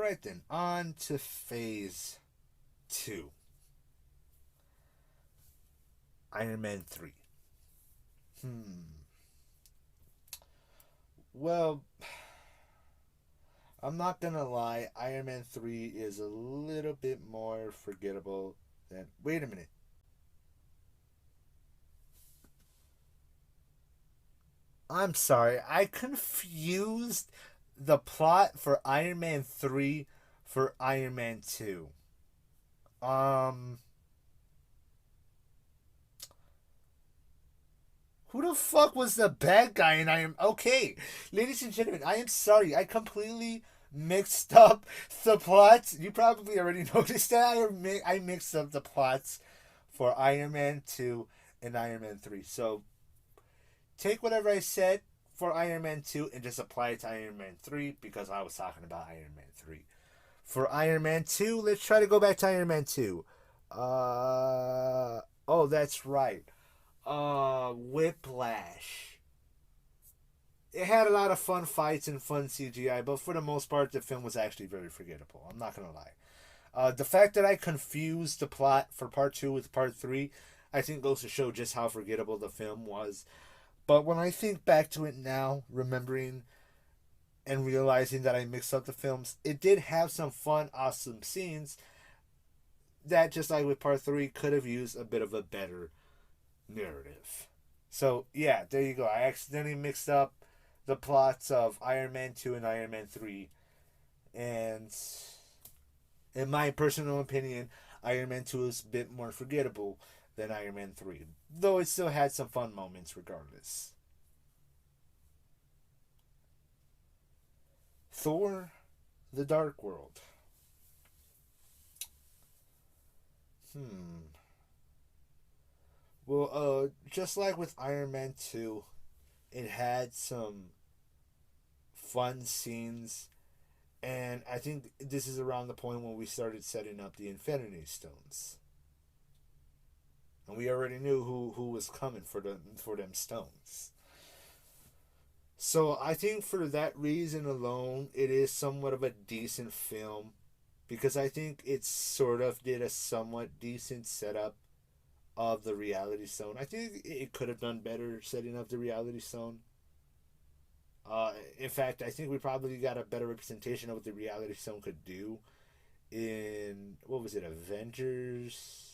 Alright then, on to phase 2. Iron Man 3. Well, I'm not gonna lie, Iron Man 3 is a little bit more forgettable than. Wait a minute. I'm sorry, I confused the plot for Iron Man 3 for Iron Man 2. Um, who the fuck was the bad guy in Iron? Okay, ladies and gentlemen, I am sorry. I completely mixed up the plots. You probably already noticed that I mixed up the plots for Iron Man 2 and Iron Man 3. So take whatever I said for Iron Man 2 and just apply it to Iron Man 3 because I was talking about Iron Man 3. For Iron Man 2, let's try to go back to Iron Man 2. Oh, that's right. Whiplash. It had a lot of fun fights and fun CGI, but for the most part, the film was actually very forgettable. I'm not gonna lie. The fact that I confused the plot for part 2 with part 3, I think goes to show just how forgettable the film was. But when I think back to it now, remembering and realizing that I mixed up the films, it did have some fun, awesome scenes that, just like with part 3, could have used a bit of a better narrative. So, yeah, there you go. I accidentally mixed up the plots of Iron Man 2 and Iron Man 3. And in my personal opinion, Iron Man 2 is a bit more forgettable than Iron Man 3. Though it still had some fun moments regardless. Thor, The Dark World. Well, just like with Iron Man 2, it had some fun scenes, and I think this is around the point when we started setting up the Infinity Stones. And we already knew who was coming for them stones. So I think for that reason alone, it is somewhat of a decent film because I think it sort of did a somewhat decent setup of the reality stone. I think it could have done better setting up the reality stone. In fact, I think we probably got a better representation of what the reality stone could do in, what was it, Avengers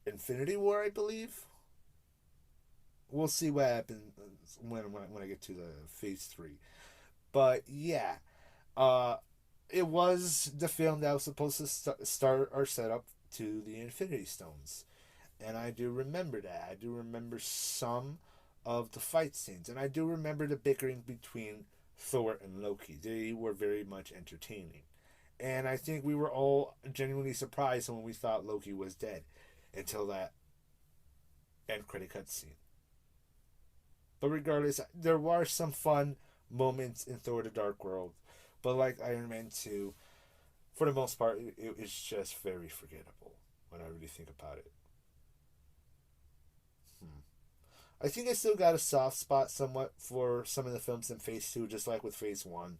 Infinity War, I believe. We'll see what happens when I get to the phase 3. But yeah, uh, it was the film that was supposed to start our setup to the Infinity Stones. And I do remember that. I do remember some of the fight scenes. And I do remember the bickering between Thor and Loki. They were very much entertaining. And I think we were all genuinely surprised when we thought Loki was dead until that end credit cutscene. But regardless, there were some fun moments in Thor the Dark World. But like Iron Man 2, for the most part, it's just very forgettable when I really think about it. I think I still got a soft spot somewhat for some of the films in Phase 2, just like with Phase 1.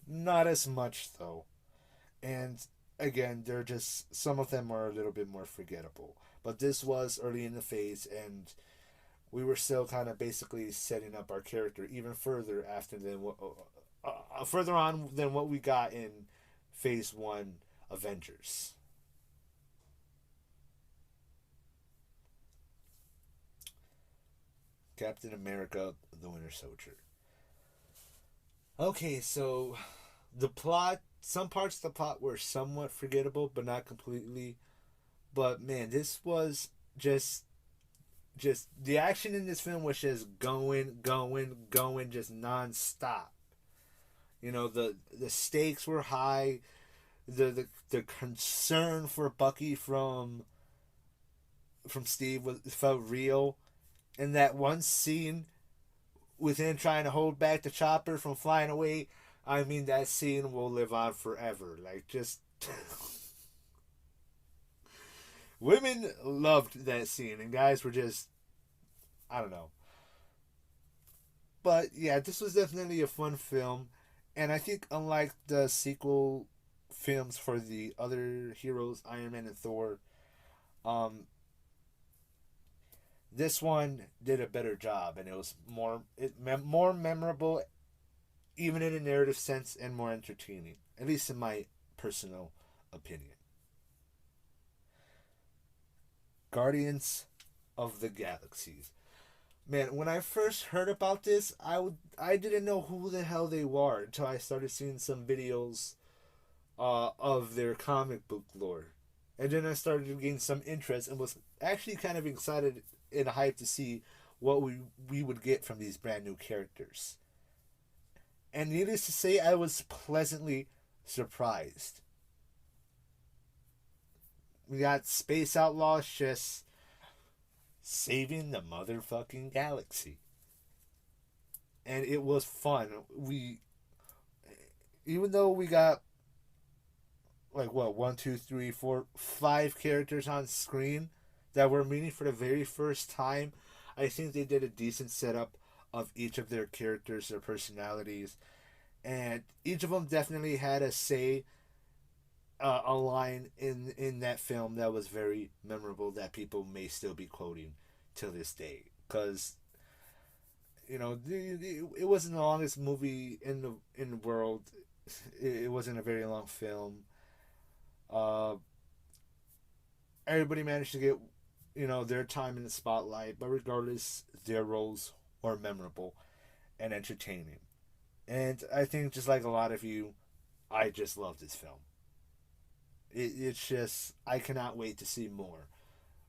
Not as much, though. And again, they're just, some of them are a little bit more forgettable. But this was early in the phase, and we were still kind of basically setting up our character even further further on than what we got in Phase 1 Avengers. Captain America, the Winter Soldier. Okay, so the plot, some parts of the plot were somewhat forgettable, but not completely. But man, this was just the action in this film was just going, just non-stop. You know, the stakes were high. The concern for Bucky from Steve felt real. And that one scene with him trying to hold back the chopper from flying away, I mean, that scene will live on forever. Like, just women loved that scene, and guys were just, I don't know. But yeah, this was definitely a fun film, And I think unlike the sequel films for the other heroes, Iron Man and Thor, um, this one did a better job, and it was more memorable, even in a narrative sense, and more entertaining. At least in my personal opinion. Guardians of the Galaxies. Man, when I first heard about this, I didn't know who the hell they were until I started seeing some videos of their comic book lore. And then I started to gain some interest and was actually kind of excited and hyped to see what we would get from these brand new characters. And needless to say, I was pleasantly surprised. We got Space Outlaws just saving the motherfucking galaxy. And it was fun. Even though we got like what, one, two, three, four, five characters on screen that we're meeting for the very first time, I think they did a decent setup of each of their characters, their personalities, and each of them definitely had a say, a line in that film that was very memorable that people may still be quoting to this day. Because it wasn't the longest movie in the world. It wasn't a very long film. Uh, Everybody managed to get their time in the spotlight, but regardless, their roles were memorable and entertaining. And I think just like a lot of you, I just love this film. It's just I cannot wait to see more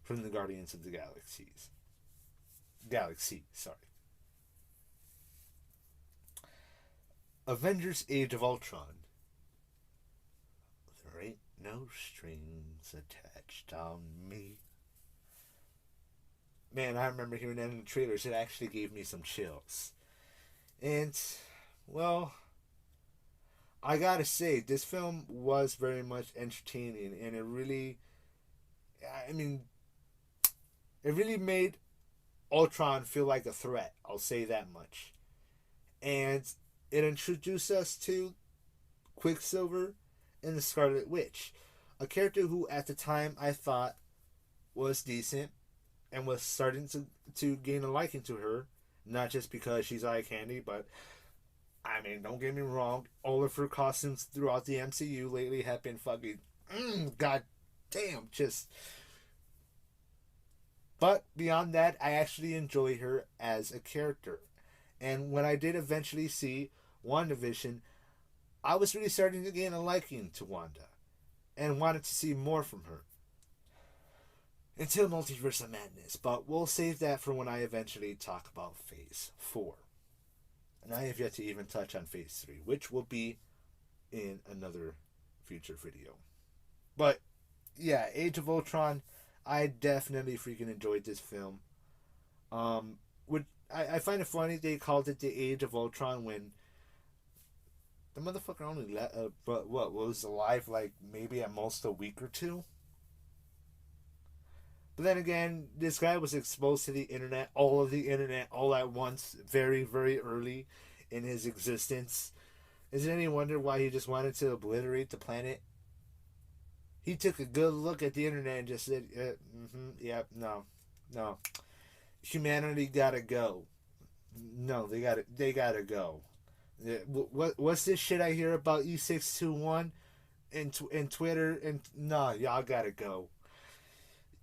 from the Guardians of the Galaxy. Sorry. Avengers: Age of Ultron. There ain't no strings attached on me. Man, I remember hearing that in the trailers. It actually gave me some chills. And, well, I gotta say, this film was very much entertaining, and I mean, it really made Ultron feel like a threat. I'll say that much. And it introduced us to Quicksilver and the Scarlet Witch, a character who at the time I thought was decent and was starting to gain a liking to her, not just because she's eye candy, but I mean, don't get me wrong, all of her costumes throughout the MCU lately have been fucking, god damn, just. But beyond that, I actually enjoy her as a character. And when I did eventually see WandaVision, I was really starting to gain a liking to Wanda and wanted to see more from her. Until Multiverse of Madness, but we'll save that for when I eventually talk about Phase 4. And I have yet to even touch on Phase 3, which will be in another future video. But yeah, Age of Ultron, I definitely freaking enjoyed this film. Would I find it funny they called it the Age of Ultron when the motherfucker only but what was alive like maybe at most a week or two. But then again, this guy was exposed to the internet, all of the internet, all at once, very, very early in his existence. Is it any wonder why he just wanted to obliterate the planet? He took a good look at the internet and just said, no. Humanity gotta go. No, they gotta go. What's this shit I hear about E621 in Twitter? And no, y'all gotta go.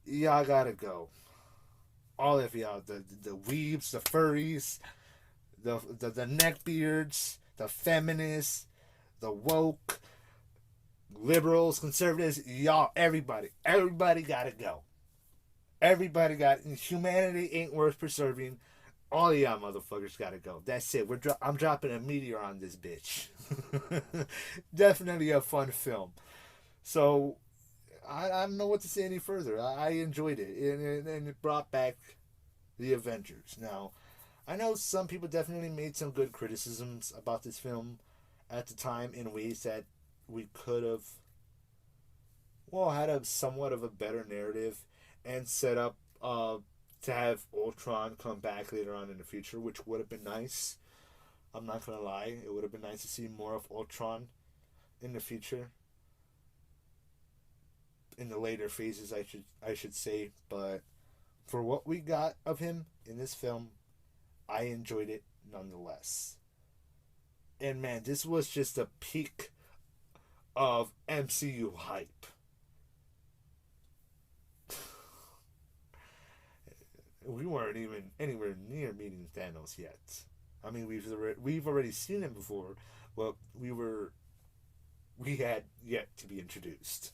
Y'all gotta go. All of y'all, the weebs, the furries, the neckbeards, the feminists, the woke, liberals, conservatives, y'all, everybody gotta go. Everybody humanity ain't worth preserving. All y'all motherfuckers gotta go. That's it. I'm dropping a meteor on this bitch. Definitely a fun film. So I don't know what to say any further. I enjoyed it, and it brought back the Avengers. Now, I know some people definitely made some good criticisms about this film at the time in ways that we could have, had a somewhat of a better narrative and set up to have Ultron come back later on in the future, which would have been nice. I'm not gonna lie. It would have been nice to see more of Ultron in the future, in the later phases, I should say. But for what we got of him in this film, I enjoyed it nonetheless. And man, this was just a peak of MCU hype. We weren't even anywhere near meeting Thanos yet. I mean, we've already seen him before, but we had yet to be introduced.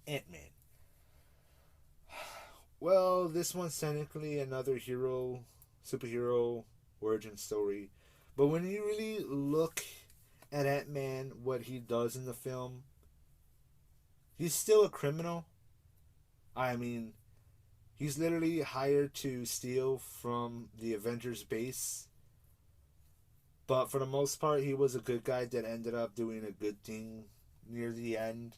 Ant Man. Well, this one's technically another superhero origin story, but when you really look at Ant Man, what he does in the film, he's still a criminal. I mean, he's literally hired to steal from the Avengers base. But for the most part, he was a good guy that ended up doing a good thing near the end.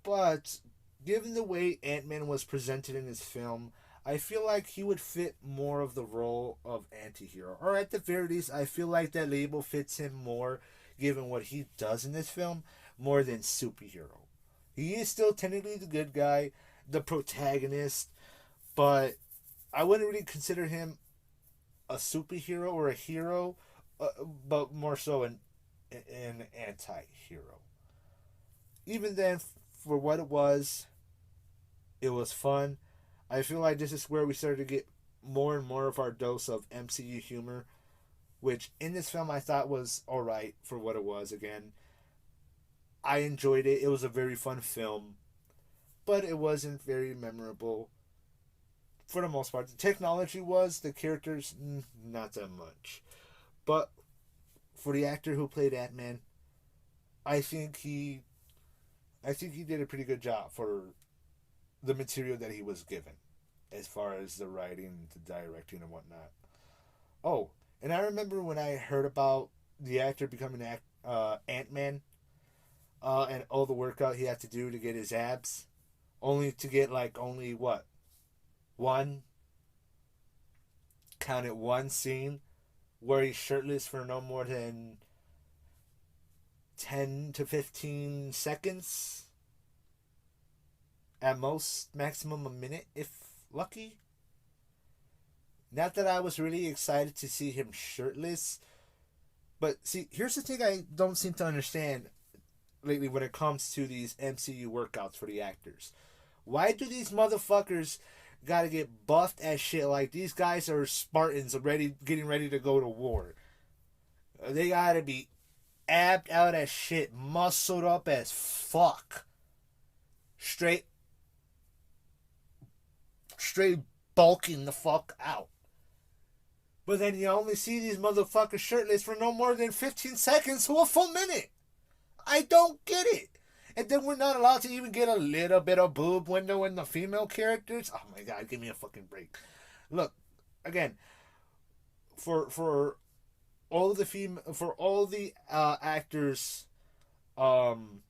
But given the way Ant Man was presented in his film, I feel like he would fit more of the role of antihero. Or at the very least, I feel like that label fits him more given what he does in this film more than superhero. He is still technically the good guy, the protagonist, but I wouldn't really consider him a superhero or a hero, but more so an anti-hero. Even then, for what it was fun. I feel like this is where we started to get more and more of our dose of MCU humor, which in this film I thought was alright for what it was. Again, I enjoyed it. It was a very fun film, but it wasn't very memorable for the most part. The technology was, the characters, not that much. But for the actor who played Ant Man, I think he, I think he did a pretty good job for the material that he was given, as far as the writing, the directing, and whatnot. Oh, and I remember when I heard about the actor becoming Ant Man, and all the workout he had to do to get his abs, only to get like only what one count it one scene where he's shirtless for no more than 10 to 15 seconds, at most maximum a minute if lucky. Not that I was really excited to see him shirtless, but see, here's the thing I don't seem to understand lately when it comes to these MCU workouts for the actors. Why do these motherfuckers gotta get buffed as shit like these guys are Spartans already getting ready to go to war? They gotta be abbed out as shit, muscled up as fuck. Straight straight bulking the fuck out. But then you only see these motherfuckers shirtless for no more than 15 seconds to a full minute. I don't get it. And then we're not allowed to even get a little bit of boob window in the female characters. Oh my god, give me a fucking break. Look, again, for all the actors, um,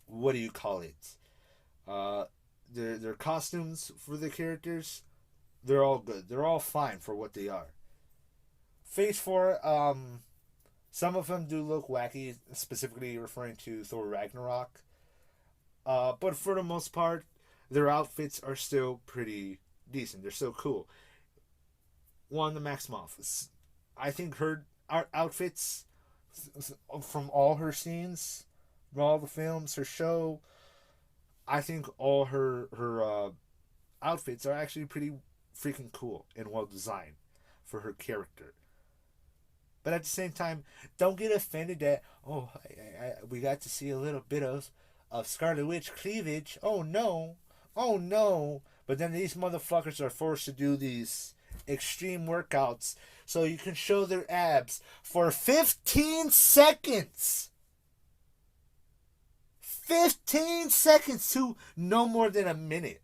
what do you call it? Uh, their costumes for the characters, they're all good. They're all fine for what they are. Phase 4, some of them do look wacky, specifically referring to Thor Ragnarok. But for the most part, their outfits are still pretty decent. They're still cool. Wanda Maximoff, I think her outfits from all her scenes, from all the films, her show, I think all her outfits are actually pretty freaking cool and well designed for her character. But at the same time, don't get offended that we got to see a little bit of Scarlet Witch cleavage. Oh no, oh no! But then these motherfuckers are forced to do these extreme workouts so you can show their abs for 15 seconds. 15 seconds to no more than a minute.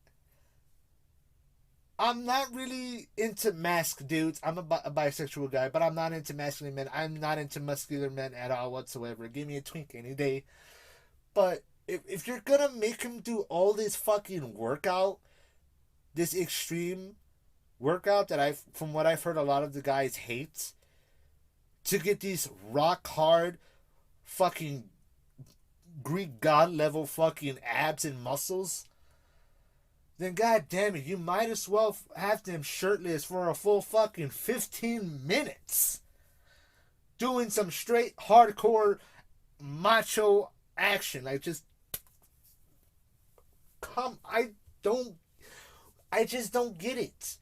I'm not really into masked dudes. I'm a bisexual guy, but I'm not into masculine men. I'm not into muscular men at all whatsoever. Give me a twink any day. But if you're gonna make him do all this fucking workout, this extreme workout that from what I've heard, a lot of the guys hate, to get these rock hard fucking Greek god level fucking abs and muscles, then god damn it, you might as well have them shirtless for a full fucking 15 minutes. Doing some straight hardcore macho action. Like, just come. Don't. I just don't get it.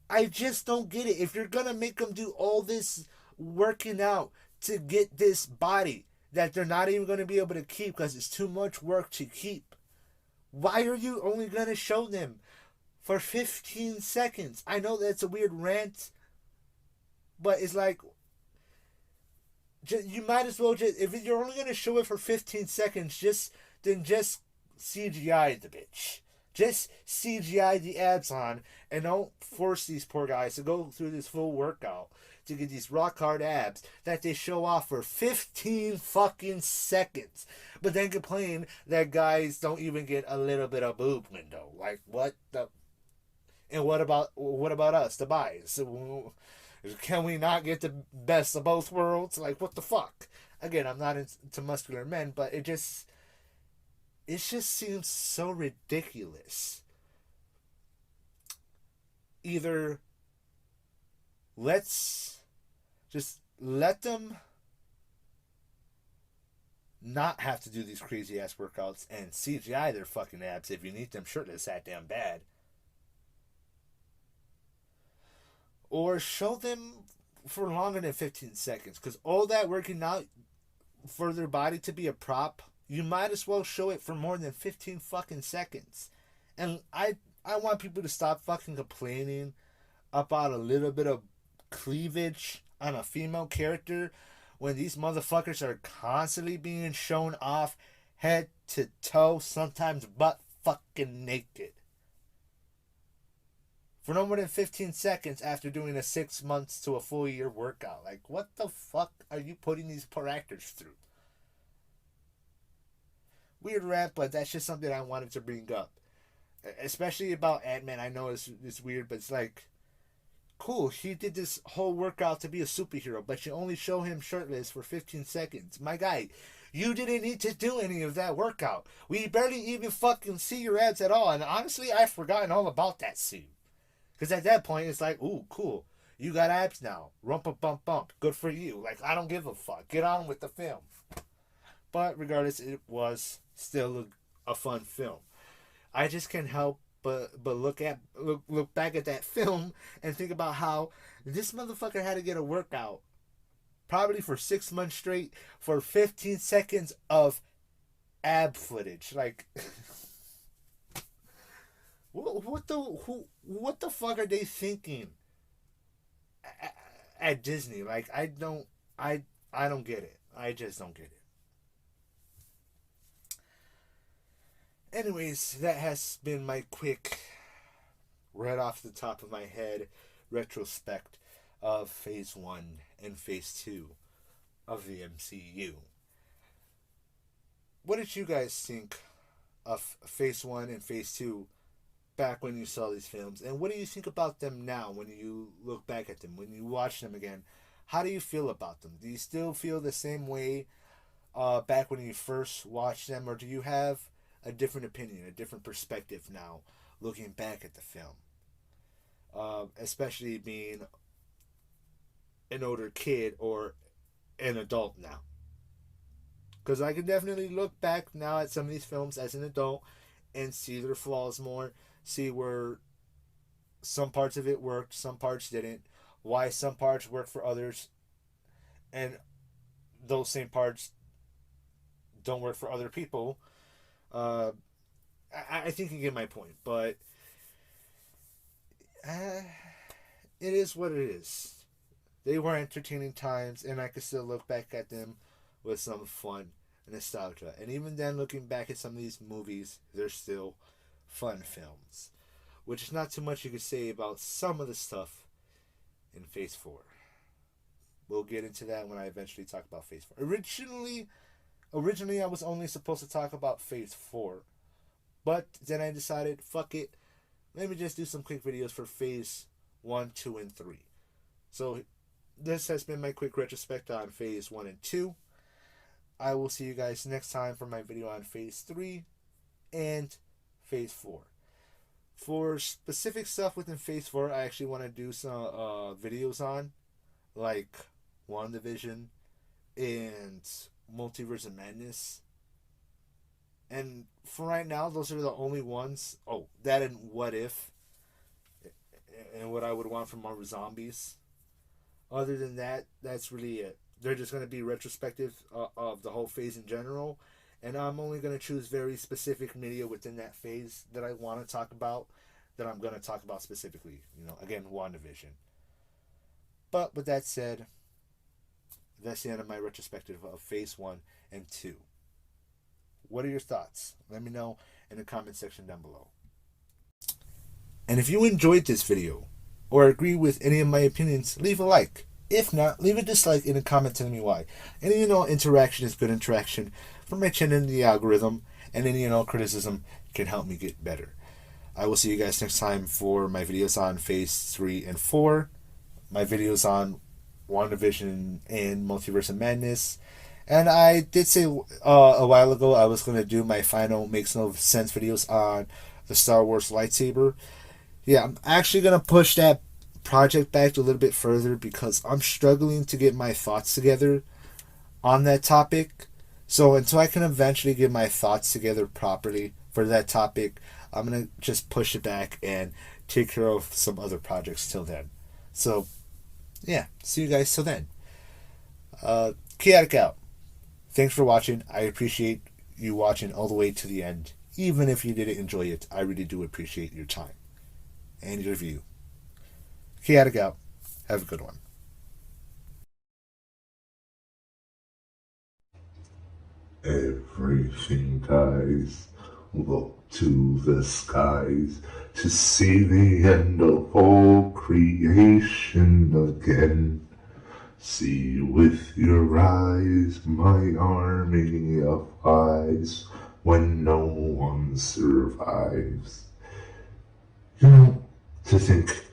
I just don't get it. If you're gonna make them do all this working out to get this body that they're not even gonna be able to keep because it's too much work to keep, why are you only gonna show them for 15 seconds? I know that's a weird rant, but it's like, you might as well just, if you're only gonna show it for 15 seconds, just CGI the bitch. Just CGI the abs on, and don't force these poor guys to go through this full workout to get these rock hard abs that they show off for 15 fucking seconds. But then complain that guys don't even get a little bit of boob window. Like, what the? And what about us, the guys? Can we not get the best of both worlds? Like, what the fuck? Again, I'm not into muscular men, but it just seems so ridiculous. Either let's just let them not have to do these crazy ass workouts and CGI their fucking abs if you need them shirtless that damn bad. Or show them for longer than 15 seconds. Because all that working out for their body to be a prop, you might as well show it for more than 15 fucking seconds. And I want people to stop fucking complaining about a little bit of cleavage on a female character when these motherfuckers are constantly being shown off head to toe, sometimes butt fucking naked. For no more than 15 seconds after doing a 6 months to a full year workout. Like, what the fuck are you putting these poor actors through? Weird rant, but that's just something I wanted to bring up. Especially about Ant-Man. I know it's weird, but it's like, cool, he did this whole workout to be a superhero, but you only show him shirtless for 15 seconds. My guy, you didn't need to do any of that workout. We barely even fucking see your abs at all. And honestly, I've forgotten all about that scene. Because at that point, it's like, ooh, cool. You got abs now. Rumpa-bump-bump. Good for you. Like, I don't give a fuck. Get on with the film. But regardless, it was still a fun film. I just can't help but look back at that film and think about how this motherfucker had to get a workout probably for 6 months straight for 15 seconds of ab footage. Like, what the fuck are they thinking at Disney? Like, I don't get it. I just don't get it. Anyways, that has been my quick, right off the top of my head, retrospect of Phase 1 and Phase 2 of the MCU. What did you guys think of Phase 1 and Phase 2 back when you saw these films? And what do you think about them now when you look back at them, when you watch them again? How do you feel about them? Do you still feel the same way back when you first watched them? Or do you have a different opinion, a different perspective now, looking back at the film? Especially being an older kid or an adult now. Because I can definitely look back now at some of these films as an adult and see their flaws more, see where some parts of it worked, some parts didn't, why some parts worked for others, and those same parts don't work for other people. I think you get my point, but it is what it is. They were entertaining times, and I could still look back at them with some fun and nostalgia. And even then, looking back at some of these movies, they're still fun films. Which is not too much you could say about some of the stuff in Phase 4. We'll get into that when I eventually talk about Phase 4. Originally, I was only supposed to talk about Phase 4. But then I decided, fuck it. let me just do some quick videos for phase 1, 2, and 3. So this has been my quick retrospective on phase 1 and 2. I will see you guys next time for my video on phase 3 and phase 4. For specific stuff within phase 4, I actually want to do some videos on, like WandaVision and Multiverse of Madness. And for right now, those are the only ones. Oh, that and What If, and what I would want from Marvel Zombies. Other than that, that's really it. They're just going to be retrospective of the whole phase in general. And I'm only going to choose very specific media within that phase that I want to talk about, that I'm going to talk about specifically. Again, WandaVision. But with that said, that's the end of my retrospective of phase 1 and 2. What are your thoughts? Let me know in the comment section down below. And if you enjoyed this video or agree with any of my opinions, leave a like. If not, leave a dislike in a comment telling me why. Any interaction is good interaction for my channel and the algorithm, and any criticism can help me get better. I will see you guys next time for my videos on phase 3 and 4, my videos on WandaVision and Multiverse of Madness. And I did say a while ago I was going to do my final Makes No Sense videos on the Star Wars lightsaber. Yeah, I'm actually going to push that project back a little bit further because I'm struggling to get my thoughts together on that topic. So until I can eventually get my thoughts together properly for that topic, I'm going to just push it back and take care of some other projects till then. So, yeah, see you guys till then. Chaotic out. Thanks for watching. I appreciate you watching all the way to the end. Even if you didn't enjoy it, I really do appreciate your time and your view. Chaotic out. Have a good one. Everything dies. Look to the skies to see the end of all creation again. See with your eyes my army of eyes when no one survives. To think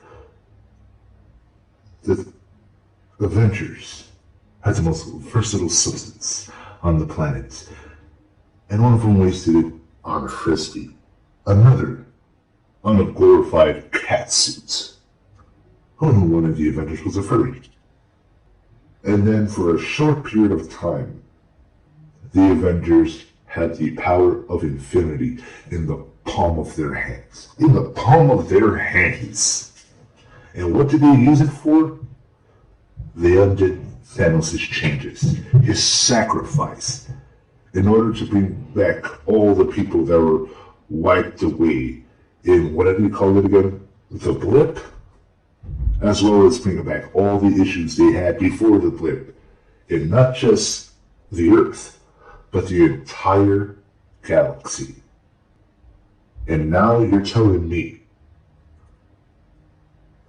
that Avengers had the most versatile substance on the planet, and one of them wasted it on a frisbee, another on a glorified catsuit. Only one of the Avengers was a furry. And then for a short period of time, the Avengers had the power of infinity in the palm of their hands. In the palm of their hands. And what did they use it for? They undid Thanos' changes, his sacrifice, in order to bring back all the people that were wiped away in, what did we call it again? The blip? As well as bringing back all the issues they had before the blip. And not just the Earth, but the entire galaxy. And now you're telling me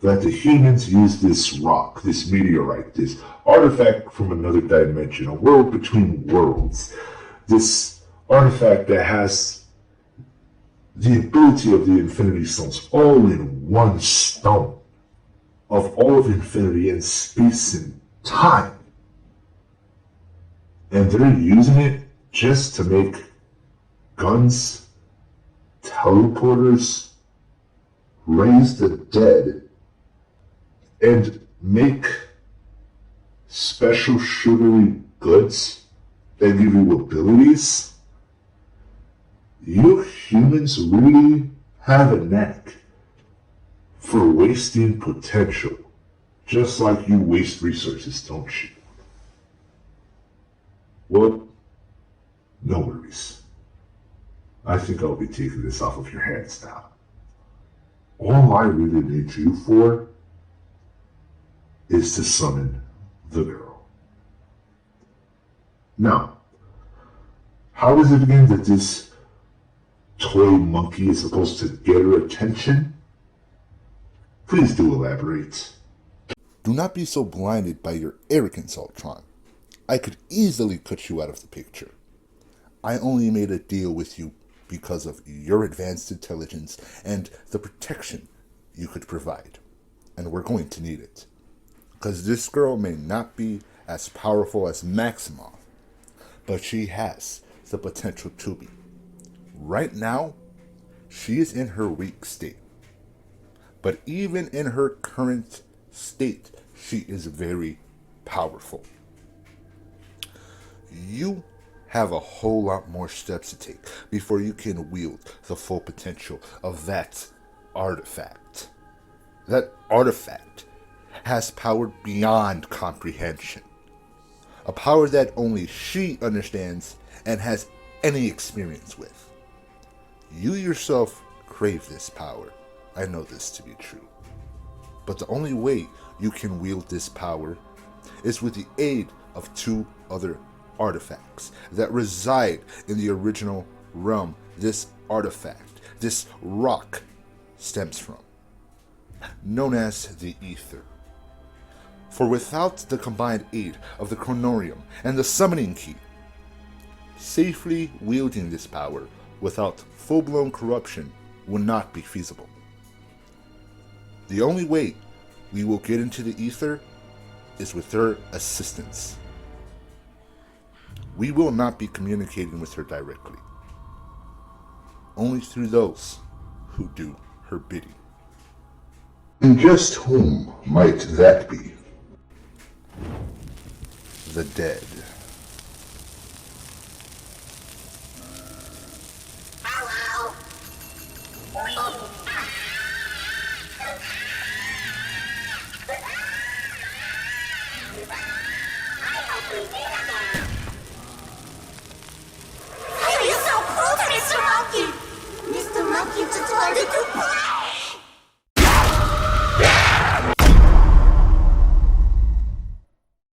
that the humans used this rock, this meteorite, this artifact from another dimension, a world between worlds, this artifact that has the ability of the Infinity Stones all in one stone, of all of infinity and space and time. And they're using it just to make guns, teleporters, raise the dead, and make special sugary goods that give you abilities. You humans really have a knack for wasting potential, just like you waste resources, don't you? Well, no worries. I think I'll be taking this off of your hands now. All I really need you for is to summon the girl. Now, how is it again that this toy monkey is supposed to get her attention? Please do elaborate. Do not be so blinded by your arrogance, Ultron. I could easily cut you out of the picture. I only made a deal with you because of your advanced intelligence and the protection you could provide. And we're going to need it. Because this girl may not be as powerful as Maximoff, but she has the potential to be. Right now, she is in her weak state. But even in her current state, she is very powerful. You have a whole lot more steps to take before you can wield the full potential of that artifact. That artifact has power beyond comprehension. A power that only she understands and has any experience with. You yourself crave this power. I know this to be true. But the only way you can wield this power is with the aid of two other artifacts that reside in the original realm this artifact, this rock, stems from, known as the Ether. For without the combined aid of the Chronorium and the Summoning Key, safely wielding this power without full-blown corruption will not be feasible. The only way we will get into the Ether is with her assistance. We will not be communicating with her directly, only through those who do her bidding. And just whom might that be? The dead.